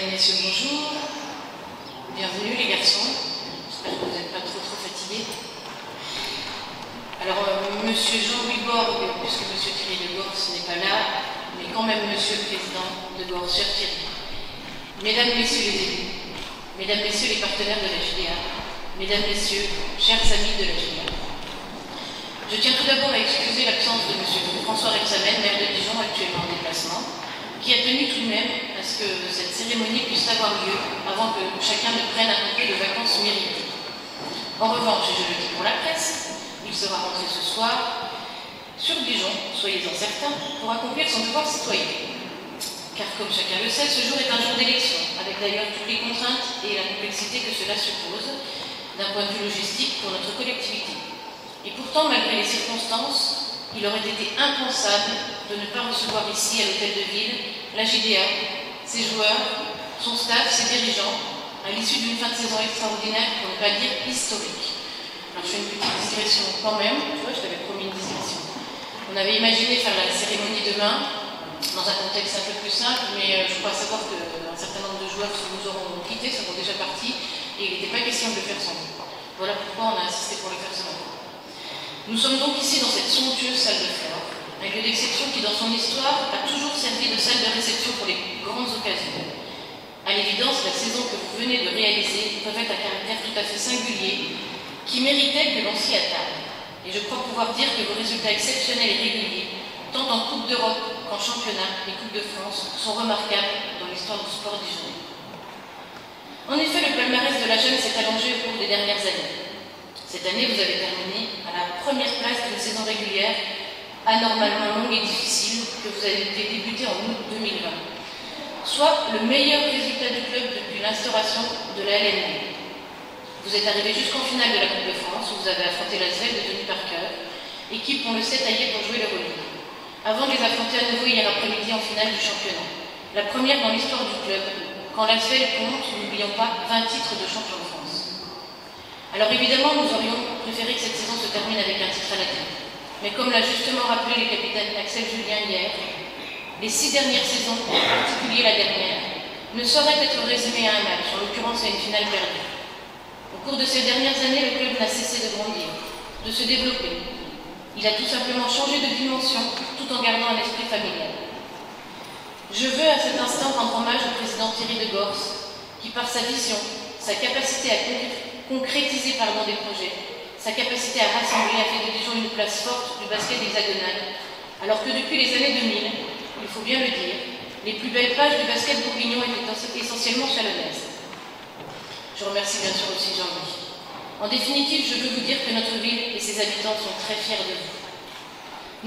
Mesdames, Messieurs, bonjour. Bienvenue les garçons. J'espère que vous n'êtes pas trop fatigués. Alors, Monsieur Jean-Louis Borg, puisque Monsieur Thierry de Gors n'est pas là, mais quand même Monsieur le Président de Gors, cher Thierry. Mesdames, Messieurs les élus, Mesdames, Messieurs les partenaires de la JDA, Mesdames, Messieurs, chers amis de la JDA. Je tiens tout d'abord à excuser l'absence de Monsieur François Rebsamen, maire de Dijon, actuellement en déplacement, qui a tenu tout de même à ce que cette cérémonie puisse avoir lieu avant que chacun ne prenne un peu de vacances méritées. En revanche, et je le dis pour la presse, il sera rentré ce soir sur Dijon, soyez-en certains, pour accomplir son devoir citoyen. Car comme chacun le sait, ce jour est un jour d'élection, avec d'ailleurs toutes les contraintes et la complexité que cela suppose, d'un point de vue logistique pour notre collectivité. Et pourtant, malgré les circonstances, il aurait été impensable de ne pas recevoir ici, à l'hôtel de ville, la JDA, ses joueurs, son staff, ses dirigeants, à l'issue d'une fin de saison extraordinaire, pour ne pas dire historique. Alors je fais une petite digression quand même, tu vois, je t'avais promis une digression. On avait imaginé faire la cérémonie demain, dans un contexte un peu plus simple, mais je crois savoir qu'un certain nombre de joueurs nous auront quittés, seront déjà partis, et il n'était pas question de le faire sans nous. Voilà pourquoi on a insisté pour le faire ce matin. Nous sommes donc ici dans cette somptueuse salle de flore, un lieu d'exception qui, dans son histoire, a toujours servi de salle de réception pour les grandes occasions. À l'évidence, la saison que vous venez de réaliser revêt un caractère tout à fait singulier qui méritait que l'on s'y attarde. Et je crois pouvoir dire que vos résultats exceptionnels et réguliers, tant en Coupe d'Europe qu'en championnat et Coupe de France, sont remarquables dans l'histoire du sport dijonnais. En effet, le palmarès de la jeune s'est allongé au cours des dernières années. Cette année, vous avez terminé à la première place d'une saison régulière anormalement longue et difficile que vous avez débuté en août 2020, soit le meilleur résultat du club depuis l'instauration de la LNB. Vous êtes arrivé jusqu'en finale de la Coupe de France, où vous avez affronté l'Asvel de Denis Parker, équipe on le sait taillée pour jouer le relais, avant de les affronter à nouveau hier après-midi en finale du championnat. La première dans l'histoire du club, quand l'Asvel compte, n'oublions pas, 20 titres de champion de France. Alors évidemment, nous aurions préféré que cette saison se termine avec un titre à la clé. Mais comme l'a justement rappelé le capitaine Axel Julien hier, les 6 dernières saisons, en particulier la dernière, ne sauraient être résumées à un match, en l'occurrence à une finale perdue. Au cours de ces dernières années, le club n'a cessé de grandir, de se développer. Il a tout simplement changé de dimension, tout en gardant un esprit familial. Je veux à cet instant rendre hommage au président Thierry de Gors, qui par sa vision, sa capacité à concrétiser des projets, sa capacité à rassembler a fait de Dijon une place forte du basket hexagonal, alors que depuis les années 2000, il faut bien le dire, les plus belles pages du basket bourguignon étaient essentiellement chalonnaises. Je remercie bien sûr aussi Jean-Louis. En définitive, je veux vous dire que notre ville et ses habitants sont très fiers de vous.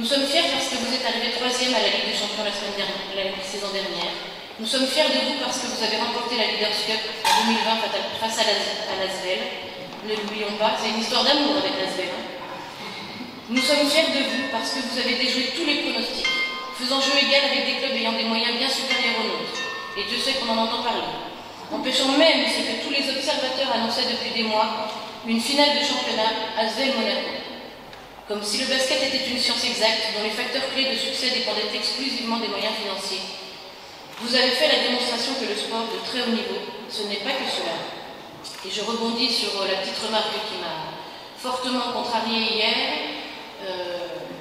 Nous sommes fiers parce que vous êtes arrivé 3e à la Ligue des Champions la saison dernière. Nous sommes fiers de vous parce que vous avez remporté la Leaders Cup en 2020 face à l'Asvel. Ne l'oublions pas, c'est une histoire d'amour avec l'Asvel. Nous sommes fiers de vous parce que vous avez déjoué tous les pronostics, faisant jeu égal avec des clubs ayant des moyens bien supérieurs aux nôtres. Et Dieu sait qu'on en entend parler. Empêchant même ce que tous les observateurs annonçaient depuis des mois, une finale de championnat Asvel-Monaco. Comme si le basket était une science exacte dont les facteurs clés de succès dépendaient exclusivement des moyens financiers. Vous avez fait la démonstration que le sport de très haut niveau, ce n'est pas que cela. Et je rebondis sur la petite remarque qui m'a fortement contrariée hier.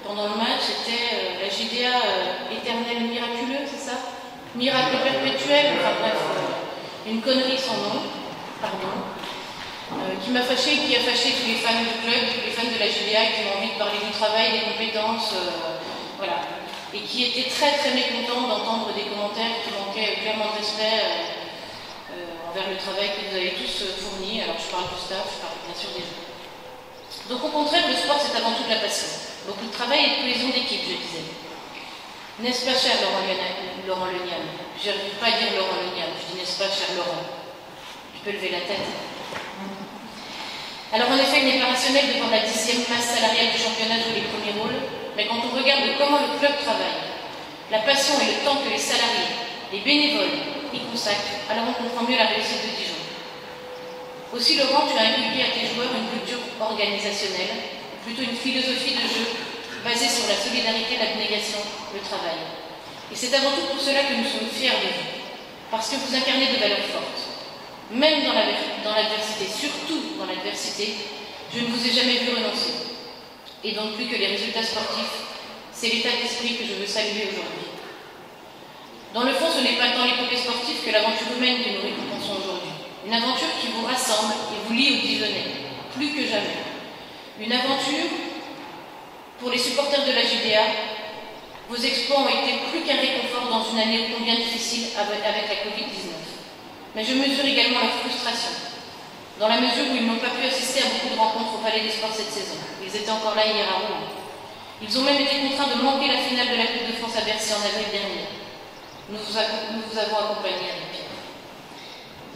Pendant le match, c'était la JDA éternelle miraculeuse, c'est ça? Miracle perpétuel, enfin bref, une connerie sans nom, pardon, qui m'a fâché et qui a fâché tous les fans du club, tous les fans de la JDA qui ont envie de parler du travail, des compétences, voilà. Et qui étaient très très mécontents d'entendre des commentaires qui manquaient clairement de respect envers le travail que vous avez tous fourni. Alors je parle du staff, je parle bien sûr des joueurs. Donc au contraire, le sport c'est avant tout de la passion. Beaucoup de travail et de cohésion d'équipe, je disais. N'est-ce pas cher Laurent Leniam? Je n'arrive pas à dire Laurent Leniam, je dis n'est-ce pas cher Laurent? Tu peux lever la tête. Alors en effet, il n'est pas rationnel de voir la 10e masse salariale du championnat jouer les premiers rôles, mais quand on regarde comment le club travaille, la passion et le temps que les salariés, les bénévoles y consacrent, alors on comprend mieux la réussite de Dijon. Aussi Laurent, tu as inculqué à tes joueurs une culture organisationnelle, plutôt une philosophie de jeu basée sur la solidarité, l'abnégation, le travail. Et c'est avant tout pour cela que nous sommes fiers de vous. parce que vous incarnez de valeurs fortes. Même dans l'adversité, surtout dans l'adversité, je ne vous ai jamais vu renoncer. Et donc plus que les résultats sportifs, c'est l'état d'esprit que je veux saluer aujourd'hui. Dans le fond, ce n'est pas tant l'épopée sportive que l'aventure humaine que nous récompensons aujourd'hui. Une aventure qui vous rassemble et vous lie aux Dijonnais, plus que jamais. Une aventure pour les supporters de la JDA. Vos exploits ont été plus qu'un réconfort dans une année ô combien difficile avec la Covid-19. Mais je mesure également leur frustration, dans la mesure où ils n'ont pas pu assister à beaucoup de rencontres au Palais des Sports cette saison. Ils étaient encore là hier à Rouen. Ils ont même été contraints de manquer la finale de la Coupe de France à Bercy en avril dernier. Nous vous avons accompagnés avec Pierre.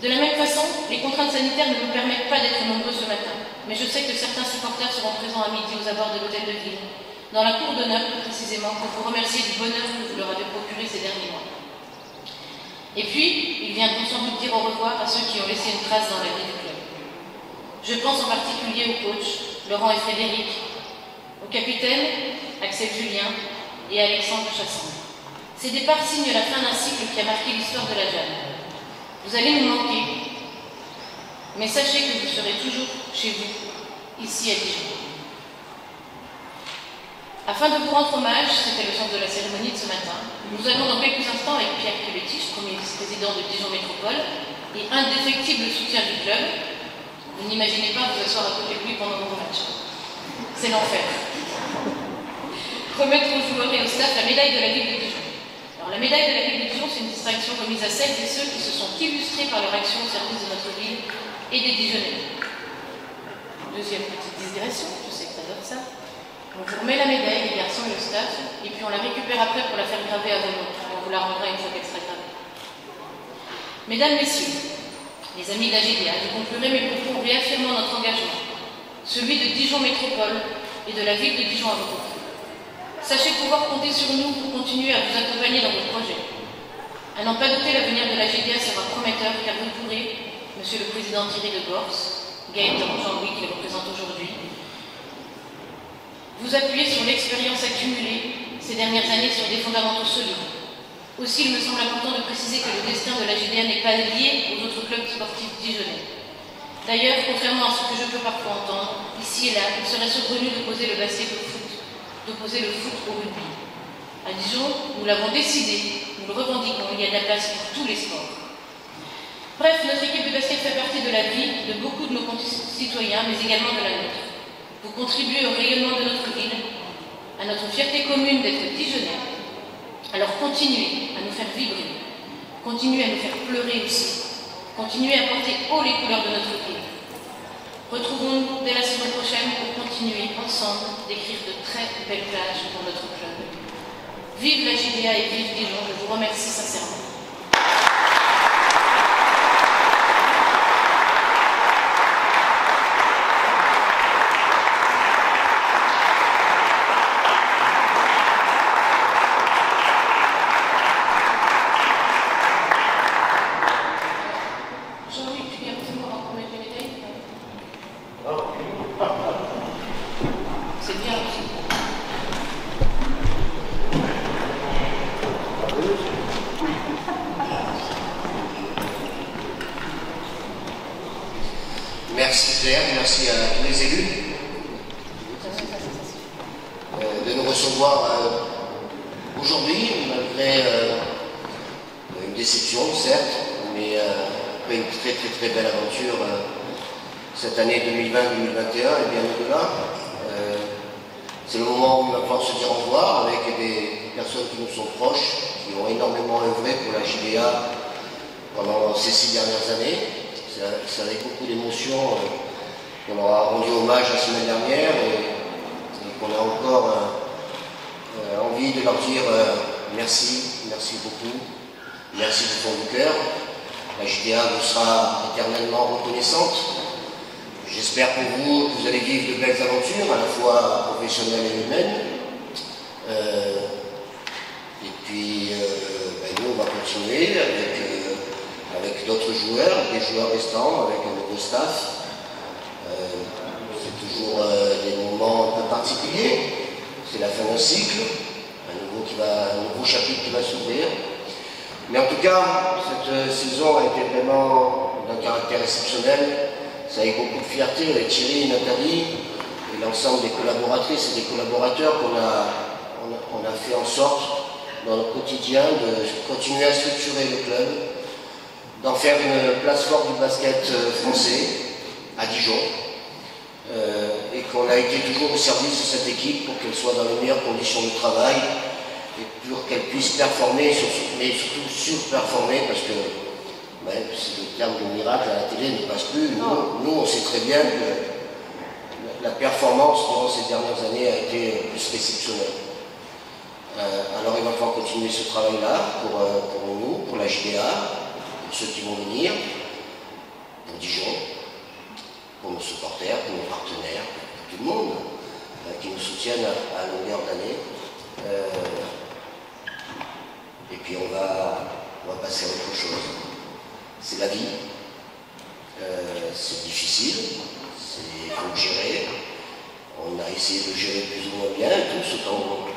De la même façon, les contraintes sanitaires ne nous permettent pas d'être nombreux ce matin, mais je sais que certains supporters seront présents à midi aux abords de l'hôtel de ville, dans la cour d'honneur plus précisément, pour vous remercier du bonheur que vous leur avez procuré ces derniers mois. Et puis, ils viendront sans doute dire au revoir à ceux qui ont laissé une trace dans la vie du club. Je pense en particulier aux coachs, Laurent et Frédéric, aux capitaines, Axel Julien et Alexandre Chassin. Ces départs signent la fin d'un cycle qui a marqué l'histoire de la Jeanne. Vous allez nous manquer, mais sachez que vous serez toujours chez vous, ici à Dijon. Afin de vous rendre hommage, c'était le sens de la cérémonie de ce matin, nous allons dans quelques instants avec Pierre Culetich, premier vice-président de Dijon Métropole et indéfectible soutien du club. Vous n'imaginez pas vous asseoir à côté de lui pendant vos matchs. C'est l'enfer. Remettre aux joueurs et au staff la médaille de la Ville de Dijon. Alors la médaille de la Ville de Dijon, c'est une distinction remise à celles et ceux qui se sont illustrés par leur action au service de notre ville et des Dijonnais. Deuxième petite digression, je sais que tu adores ça. On vous remet la médaille, les garçons et le staff, et puis on la récupère après pour la faire graver à vos noms. On vous la rendra une fois qu'elle sera gravée. Mesdames, Messieurs, les amis de la GDA, je conclurai mes propos en réaffirmant notre engagement, celui de Dijon Métropole et de la ville de Dijon à vos côtés. Sachez pouvoir compter sur nous pour continuer à vous accompagner dans vos projets. À n'en pas douter, l'avenir de la GDA sera prometteur, car vous pourrez, Monsieur le Président Thierry de Gors, Gaëtan, Jean-Louis qui le représente aujourd'hui, vous appuyez sur l'expérience accumulée ces dernières années sur des fondamentaux solides. Aussi, il me semble important de préciser que le destin de la GDA n'est pas lié aux autres clubs sportifs dijonnais. D'ailleurs, contrairement à ce que je peux parfois entendre, ici et là, il serait saugrenu d'opposer le basket au foot, d'opposer le foot au rugby. À Dijon, nous l'avons décidé, nous le revendiquons, il y a de la place pour tous les sports. Bref, notre équipe de basket fait partie de la vie de beaucoup de nos concitoyens, mais également de la nôtre. Vous contribuez au rayonnement de notre ville, à notre fierté commune d'être Dijonnais. Alors continuez à nous faire vibrer, continuez à nous faire pleurer aussi, continuez à porter haut les couleurs de notre ville. Retrouvons-nous dès la saison prochaine pour continuer ensemble d'écrire de très belles pages pour notre club. Vive la GDA et vive Dijon, je vous remercie sincèrement. Merci Claire, merci à tous les élus de nous recevoir aujourd'hui, malgré une déception certes, mais après une très belle aventure cette année 2020-2021 et bien au-delà. C'est le moment où il va falloir se dire au revoir avec des personnes qui nous sont proches, qui ont énormément œuvré pour la JDA pendant ces 6 dernières années. C'est avec beaucoup d'émotion qu'on leur a rendu hommage la semaine dernière et qu'on a encore envie de leur dire merci beaucoup, merci du fond du cœur. La JDA vous sera éternellement reconnaissante. J'espère pour vous que vous allez vivre de belles aventures, à la fois professionnelles et humaines. Et puis, nous, on va continuer avec d'autres joueurs, des joueurs restants, avec un nouveau staff. C'est toujours des moments un peu particuliers. C'est la fin d'un cycle, un nouveau chapitre qui va s'ouvrir. Mais en tout cas, cette saison a été vraiment d'un caractère exceptionnel. Ça a eu beaucoup de fierté avec Thierry, Nathalie et l'ensemble des collaboratrices et des collaborateurs qu'on a fait en sorte, dans notre quotidien, de continuer à structurer le club, d'en faire une place forte du basket français à Dijon, et qu'on a été toujours au service de cette équipe pour qu'elle soit dans les meilleures conditions de travail et pour qu'elle puisse performer, mais surtout surperformer, parce que même si le terme de miracle à la télé ne passe plus, nous on sait très bien que la performance durant ces dernières années a été plus qu'exceptionnelle. Alors il va falloir continuer ce travail-là pour nous, pour la JDA, pour ceux qui vont venir, pour Dijon, pour nos supporters, pour nos partenaires, pour tout le monde qui nous soutiennent à longueur d'année. Et puis on va passer à autre chose. C'est la vie, c'est difficile, il faut le gérer. On a essayé de gérer plus ou moins bien, tous autant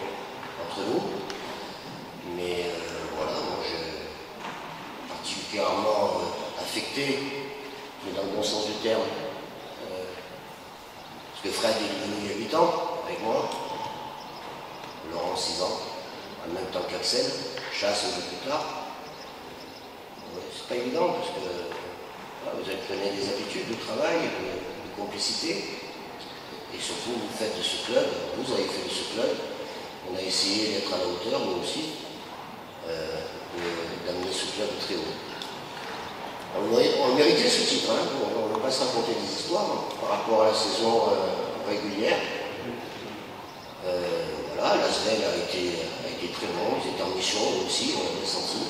entre nous. Mais voilà, moi je suis particulièrement affecté, mais dans le bon sens du terme, parce que Fred est devenu il y a 8 ans avec moi, Laurent 6 ans, en même temps qu'Axel, Chasse un peu plus tard. C'est pas évident parce que voilà, vous apprenez des habitudes de travail, de complicité, et surtout vous faites de ce club, vous avez fait de ce club, on a essayé d'être à la hauteur, nous aussi, d'amener ce club très haut. On méritait ce titre, hein. On ne va pas se raconter des histoires par rapport à la saison régulière. Voilà, l'Asvel a été très bon, ils étaient en mission aussi, on l'avait senti.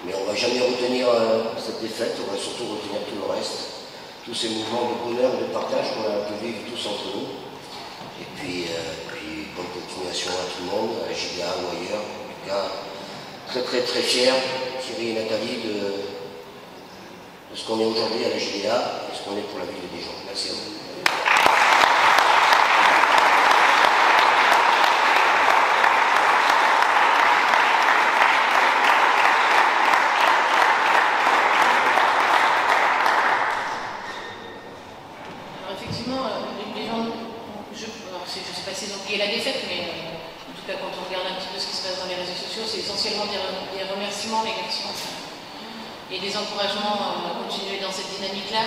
Mais on ne va jamais retenir cette défaite, on va surtout retenir tout le reste, tous ces mouvements de bonheur et de partage qu'on a pu vivre tous entre nous. Et puis bonne continuation à tout le monde, à la JDA ou ailleurs. En tout cas, très fiers, Thierry et Nathalie, de ce qu'on est aujourd'hui à la JDA et ce qu'on est pour la ville de Dijon. Merci à vous. La défaite, mais en tout cas quand on regarde un petit peu ce qui se passe dans les réseaux sociaux, c'est essentiellement des remerciements, les garçons, et des encouragements à continuer dans cette dynamique-là.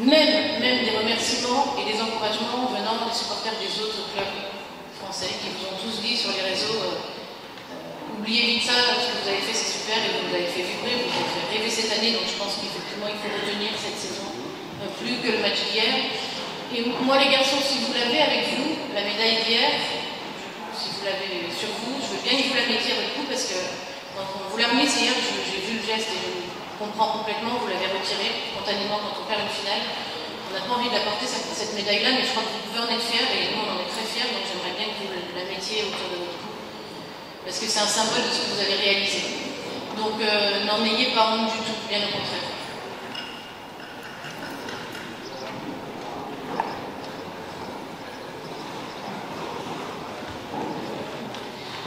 Même des remerciements et des encouragements venant des supporters des autres clubs français qui vous ont tous dit sur les réseaux oubliez vite ça, ce que vous avez fait c'est super et vous avez fait vibrer, vous avez fait rêver cette année, donc je pense qu'effectivement il faut retenir cette saison plus que le match d'hier. Et moi les garçons, si vous l'avez avec vous, la médaille d'hier, si vous l'avez sur vous, je veux bien que vous la mettiez avec vous parce que quand on vous l'a remise hier, j'ai vu le geste et je comprends complètement, vous l'avez retirée spontanément quand on perd une finale. On n'a pas envie de la porter cette médaille-là, mais je crois que vous pouvez en être fiers et nous on en est très fiers, donc j'aimerais bien que vous la mettiez autour de votre cou. Parce que c'est un symbole de ce que vous avez réalisé. Donc n'en ayez pas honte du tout, bien au contraire.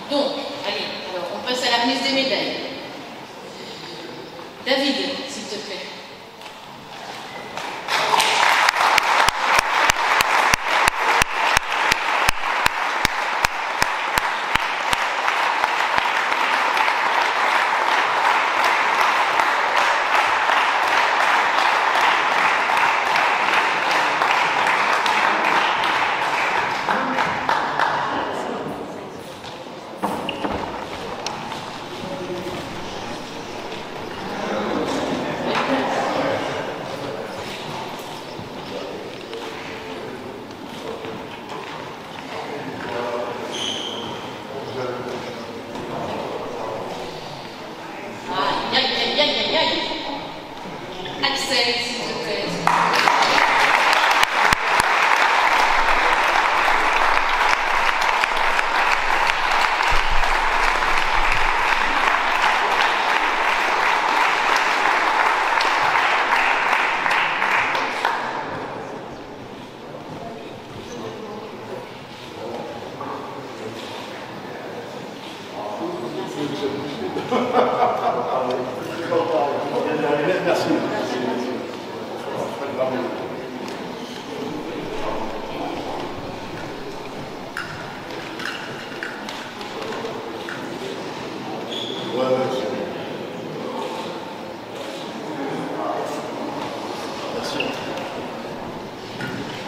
Donc, allez, alors on passe à la remise des médailles. David, s'il te plaît.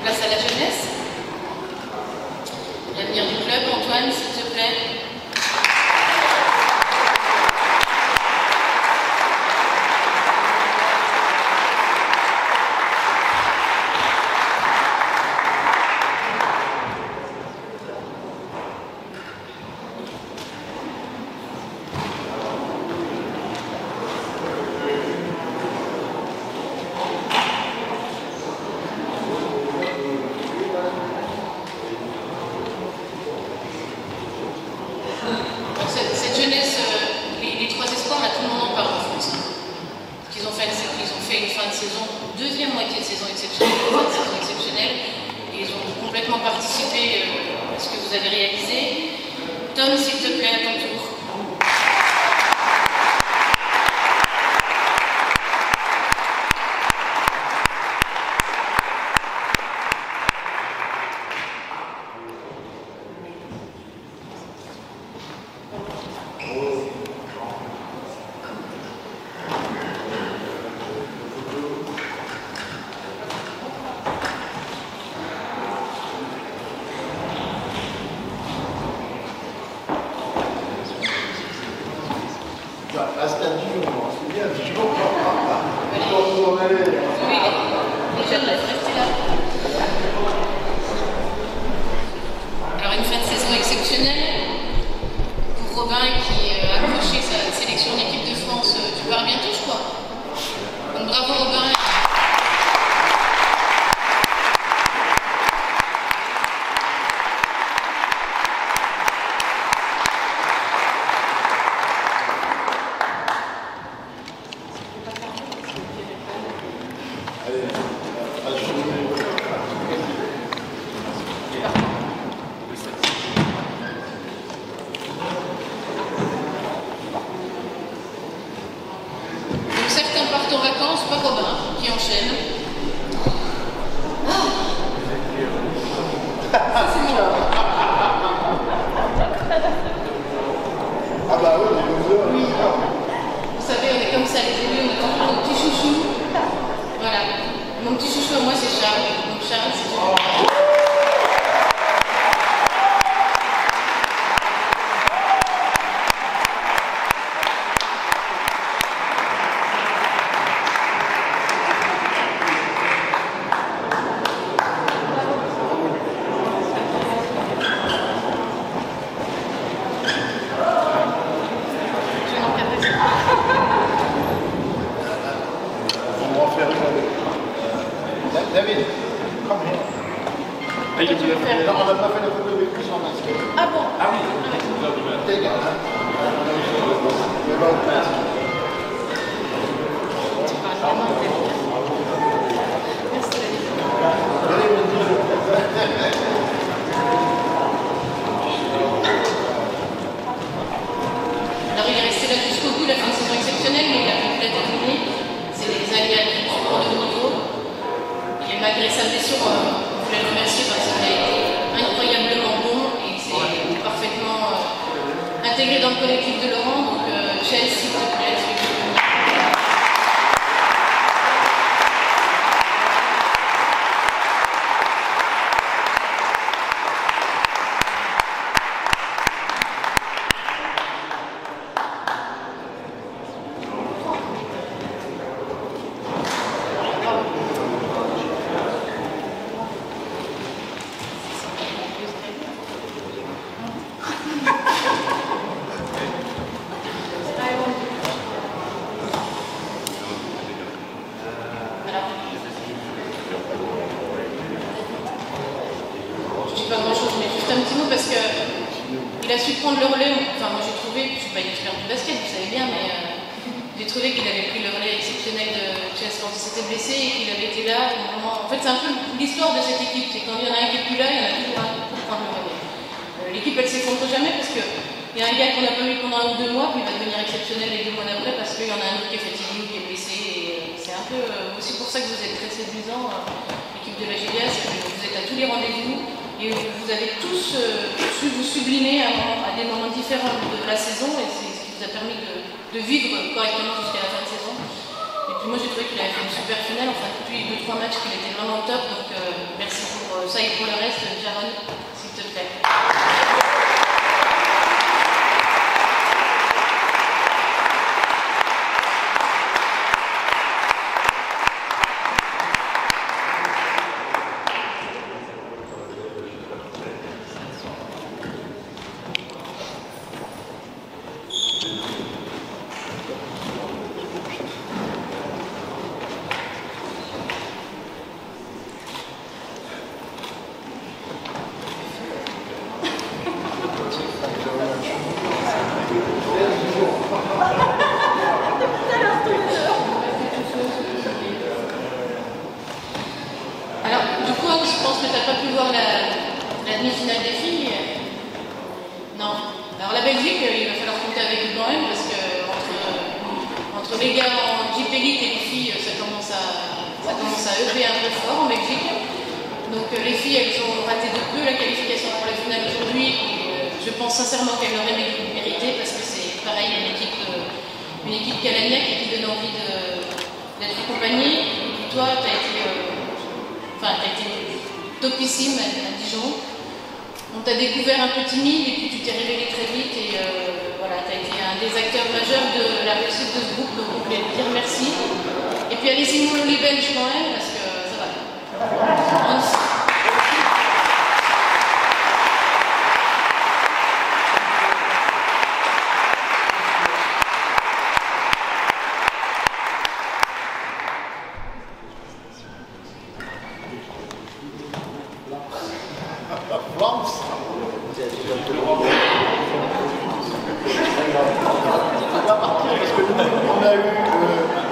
Place à la jeunesse. L'avenir du club, Antoine, s'il te plaît. Cette jeunesse, les trois espoirs, là, tout le monde en parle en France. Ils ont fait une fin de saison, deuxième moitié de saison exceptionnelle, fin de saison exceptionnelle. Et ils ont complètement participé à ce que vous avez réalisé. Tom, s'il te plaît, à ton tour. Alors une fin de saison exceptionnelle pour Robin qui a accroché sa sélection en équipe de France. Tu pars bientôt, je crois. Donc bravo Robin. Certains partent en vacances, pas Robin, qui enchaîne. Ça, c'est moi. Ah bah oui, Vous savez, on est comme ça, les élus, on est comme nos petits chouchous. Voilà. Mon petit chouchou à moi, c'est Charles. Donc Charles, c'est David, come here. On n'a pas fait la photo de plus en masque. Ah bon? Ah oui. T'es gars, hein? Alors il est resté là jusqu'au bout, la fin de saison exceptionnelle, mais il a complètement terminé. C'est des aléas du sport de haut niveau. Et malgré sa blessure, on voulait le remercier parce qu'il a été incroyablement bon et il s'est parfaitement intégré dans le collectif de Laurent. Donc Chelsea, s'il te plaît, pas grand chose, mais juste un petit mot parce qu'il a su prendre le relais. Enfin, moi j'ai trouvé, je ne suis pas une experte du basket, vous savez bien, mais j'ai trouvé qu'il avait pris le relais exceptionnel de Chelsea quand il s'était blessé et qu'il avait été là au moment. En fait, c'est un peu l'histoire de cette équipe, c'est quand il y en a un qui n'est plus là, il y en a toujours un pour prendre le relais. L'équipe elle s'effondre jamais parce qu'il y a un gars qu'on n'a pas vu pendant 1 ou 2 mois, puis il va devenir exceptionnel les 2 mois d'après parce qu'il y en a un autre qui est fatigué ou qui est blessé. Et c'est un peu aussi pour ça que vous êtes très séduisant, l'équipe de la GIA, c'est que vous êtes à tous les rendez-vous. Et vous avez tous su vous sublimer à des moments différents de la saison et c'est ce qui vous a permis de vivre correctement jusqu'à la fin de saison. Et puis moi j'ai trouvé qu'il avait fait une super finale, enfin depuis 2-3 matchs qu'il était vraiment au top, donc merci pour ça et pour le reste, Jaron, s'il te plaît. Alors, du coup, je pense que tu n'as pas pu voir la demi-finale des filles. Non. Alors, la Belgique, il va falloir compter avec eux quand même, parce que entre les gars en Jeep Elite et les filles, ça commence à EV un peu fort en Belgique. Donc, les filles, elles ont raté de peu la qualification pour la finale aujourd'hui. Je pense sincèrement qu'elles l'auraient mérité, parce que c'est pareil, une équipe canadienne qui donne envie d'être accompagnée. Et puis toi, tu as été topissime à Dijon. On t'a découvert un peu timide et puis tu t'es révélé très vite et voilà, tu as été un des acteurs majeurs de la réussite de ce groupe, donc on voulait te dire merci. Et puis allez-y mollo les Belges quand même, parce que ça va. Flams. C'est pas parti parce que nous, on a eu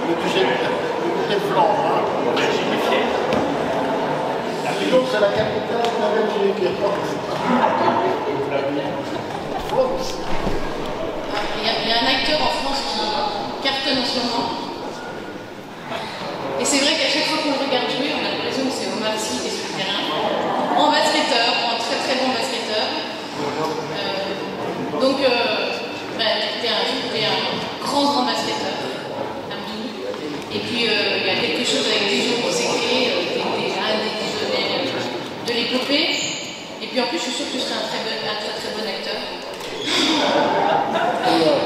le budget de Flandre. Et donc c'est la capitale de la Belgique. Flams. Il y a un acteur en France qui cartonne en ce moment. Et c'est vrai qu'à chaque fois qu'on le regarde jouer, on a l'impression que c'est Omar Sy qui est sur le terrain. En basketteur, en très très bon basketteur. Donc, t'es un grand basketteur, Abdou. Et puis, il y a quelque chose avec Dijon qui s'est créé, t'es un des Dijonnais de l'épopée. Et puis en plus, je suis sûre que tu serais un très bon acteur.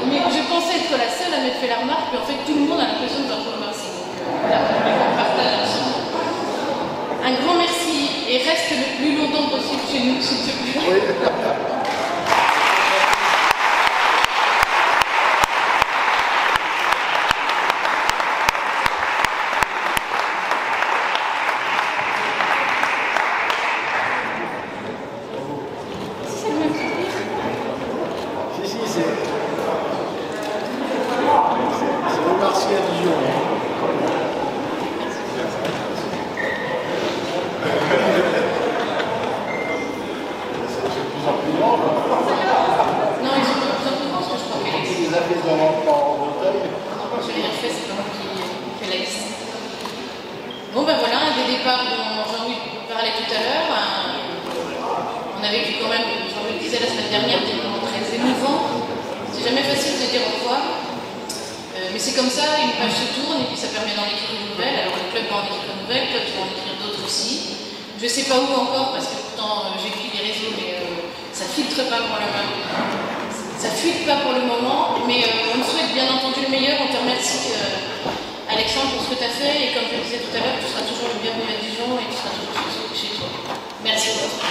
Mais je pensais être la seule à m'être fait la remarque, puis en fait, tout le monde a l'impression de voir Omar Sy. On partage ensemble. Un grand merci et reste le plus longtemps possible chez nous, s'il te plaît. Oui. C'est le même sourire. Si, c'est Omar Sy à Dijon. Non, ils sont de plus en plus grands, parce que je crois que C'est des affaires en Bretagne. je l'ai refait, c'est pas moi qui fais la liste. Bon, ben voilà, un des départs dont Jean-Louis parlait tout à l'heure. On a vécu quand même, Jean-Louis le disait la semaine dernière, des moments très émouvants. C'est jamais facile de dire au revoir. Mais c'est comme ça, une page se tourne et puis ça permet d'en écrire une nouvelle. Alors le club va en écrire une nouvelle, toi tu vas en écrire d'autres aussi. Je sais pas où encore, parce que pourtant j'écris les réseaux, mais ça filtre pas pour le moment. Ça fuite pas pour le moment, mais on te souhaite bien entendu le meilleur. On te remercie Alexandre pour ce que tu as fait, et comme je le disais tout à l'heure, tu seras toujours le bienvenu à Dijon et tu seras toujours chez toi. Merci beaucoup.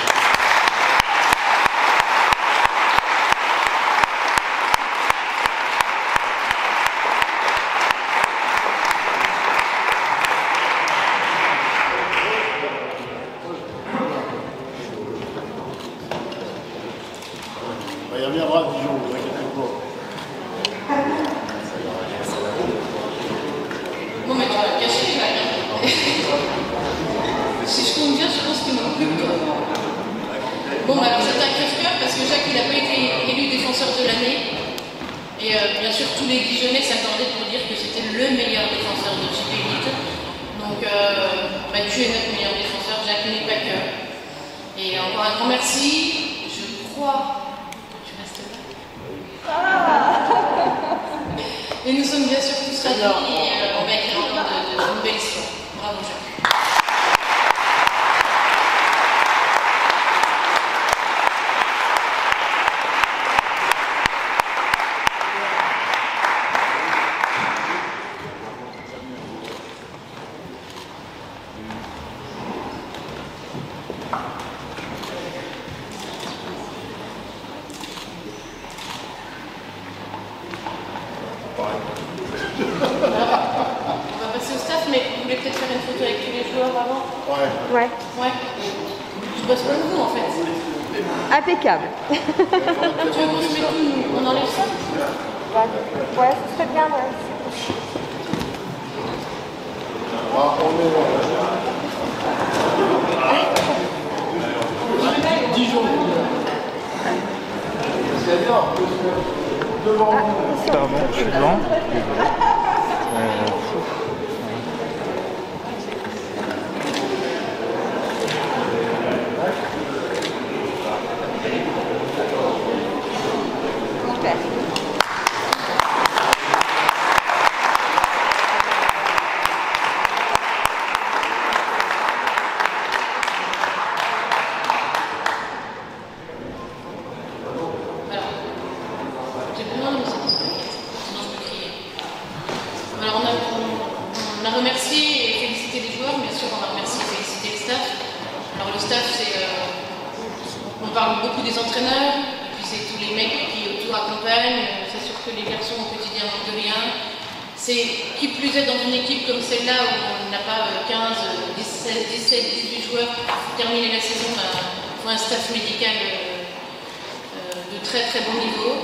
Il reviendra à Dijon, ne vous inquiétez pas. Bon, mais tu vas le cacher, là. Si je compte bien, je pense qu'il manque plus que toi. Bon, bah alors c'est un crève-cœur parce que Jacques, il n'a pas été élu défenseur de l'année. Et bien sûr, tous les Dijonnais s'attendaient pour dire que c'était le meilleur défenseur de Jeep Elite. Donc, bah, tu es notre meilleur défenseur, Jacques, n'est pas que. Et encore un grand merci. Je crois. Tu restes là. Et nous sommes bien sûr tous sera dit et on va écrire encore de nouvelles histoires. Bravo, Jacques. Ouais. Ouais. Je bosse comme vous en fait. Impeccable. Tu veux qu'on se mette tout, on enlève ça? Ouais, ce serait bien, ouais. Dijon. Pardon, je suis devant. On a remercié et félicité les joueurs, bien sûr, on a remercié et félicité le staff. Alors le staff, c'est, on parle beaucoup des entraîneurs, et puis c'est tous les mecs qui autour accompagnent, c'est sûr que les garçons au quotidien manquent de rien. C'est qui plus est dans une équipe comme celle-là où on n'a pas 15, 17, 18 joueurs pour terminer la saison, il faut un staff médical de très très bon niveau.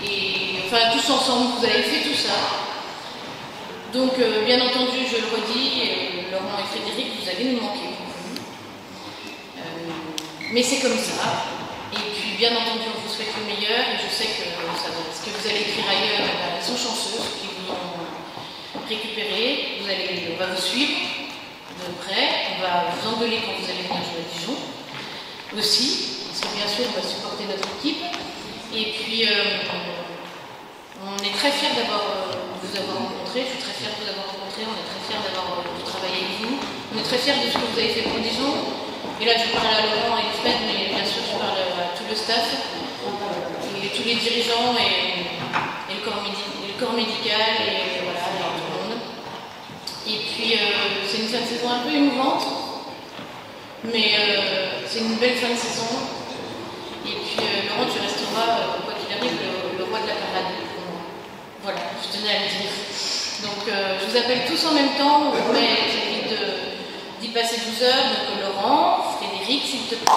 Et enfin tous ensemble, vous avez fait tout ça. Donc, bien entendu, je le redis, Laurent et Frédéric, vous allez nous manquer. Mais c'est comme ça. Et puis, bien entendu, on vous souhaite le meilleur. Et je sais que ce que vous allez écrire ailleurs, ils sont chanceux, ceux qui vous ont récupéré. On va vous suivre de près. On va vous engueuler quand vous allez venir jouer à Dijon. Aussi, parce que bien sûr, on va supporter notre équipe. Et puis, on est très fiers d'avoir vous avoir rencontré, je suis très fière de vous avoir rencontré, on est très fiers d'avoir travaillé avec vous, on est très fiers de ce que vous avez fait pour Dijon. Et là je parle à Laurent et Fred, mais bien sûr je parle à tout le staff, et tous les dirigeants et le corps médical, et voilà, et tout le monde. Et puis c'est une fin de saison un peu émouvante, mais c'est une belle fin de saison. Et puis Laurent, tu resteras, quoi qu'il arrive, le roi de la parade. Voilà, je tenais à le dire. Donc, je vous appelle tous en même temps, mais j'évite d'y passer 12 heures. Donc, Laurent, Frédéric, s'il te plaît.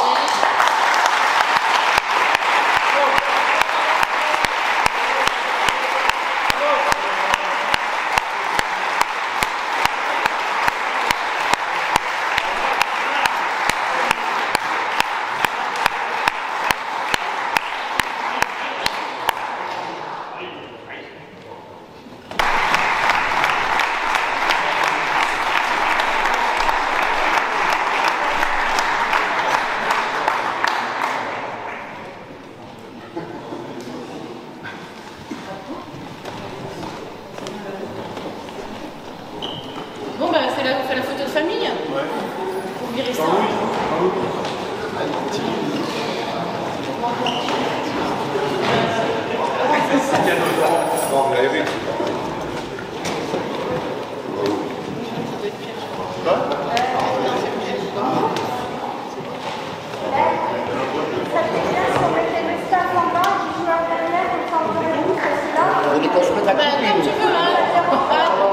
Bon, bah, c'est là où on fait la photo de famille. Ouais. Vous virez ça.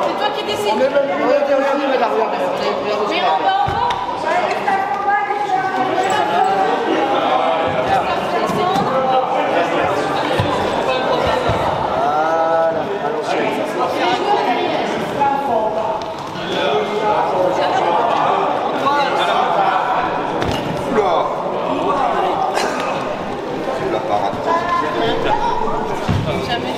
C'est toi qui décides. Mais en bas, Jamais.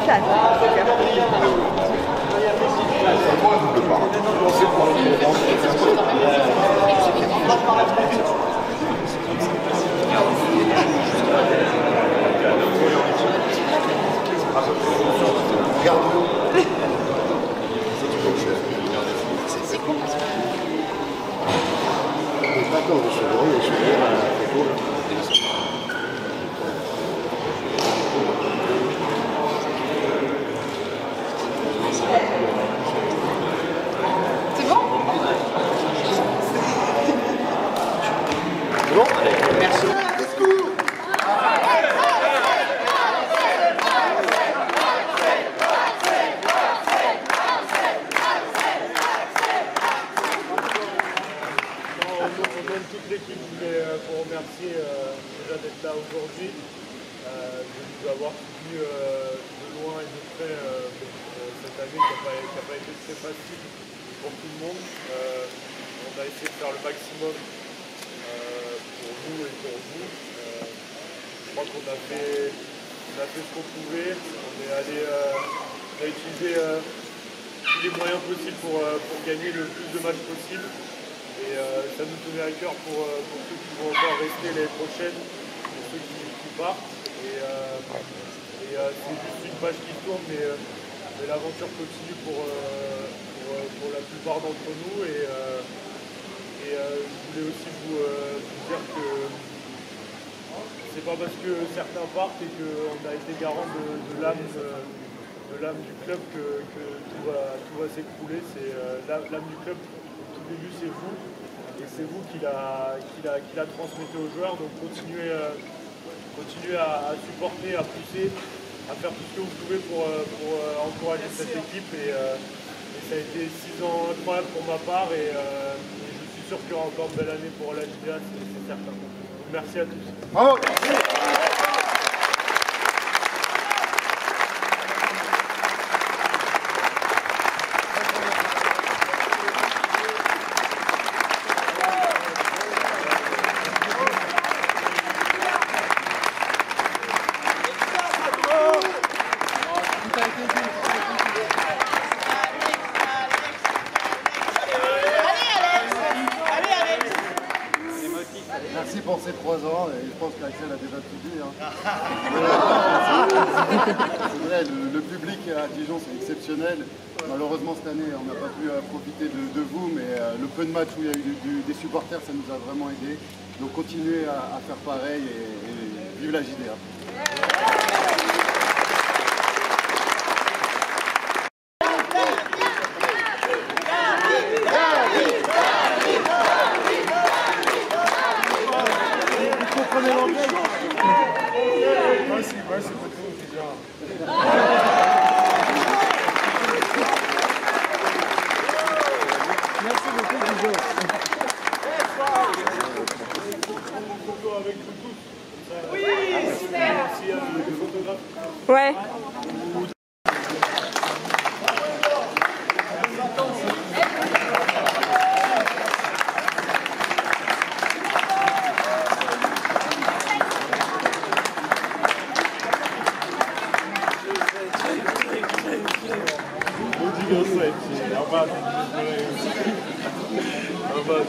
Bon, merci. Toute l'équipe voulait vous remercier déjà d'être là aujourd'hui, de nous avoir soutenus de loin et de près cette année qui n'a pas été très facile pour tout le monde. On a essayé de faire le maximum pour nous et pour vous. Je crois qu'on a fait ce qu'on pouvait. On a utilisé tous les moyens possibles pour gagner le plus de matchs possible. Et ça nous tenait à cœur pour ceux qui vont encore rester l'année prochaine et ceux qui partent. Et c'est juste une page qui tourne, mais l'aventure continue pour la plupart d'entre nous. Et je voulais aussi vous dire que c'est pas parce que certains partent et qu'on a été garant de l'âme du club que tout va s'écrouler. C'est l'âme du club. Au début, c'est vous, et c'est vous qui la transmettez aux joueurs, donc continuez à supporter, à pousser, à faire tout ce que vous pouvez pour encourager cette équipe, et ça a été 6 ans incroyables pour ma part, et je suis sûr qu'il y aura encore une belle année pour la JDA, c'est certain. Donc, merci à tous. Bravo. Merci pour ces 3 ans, et je pense qu'Axel a déjà tout dit. C'est vrai, le public à Dijon c'est exceptionnel. Malheureusement cette année on n'a pas pu profiter de vous, mais le peu de matchs où il y a eu des supporters, ça nous a vraiment aidé. Donc continuez à faire pareil, et vive la JDA. Merci beaucoup, déjà. Merci beaucoup, Dijon. Photo avec vous tous. Oui, super. Merci à les photographes. Ouais. Aber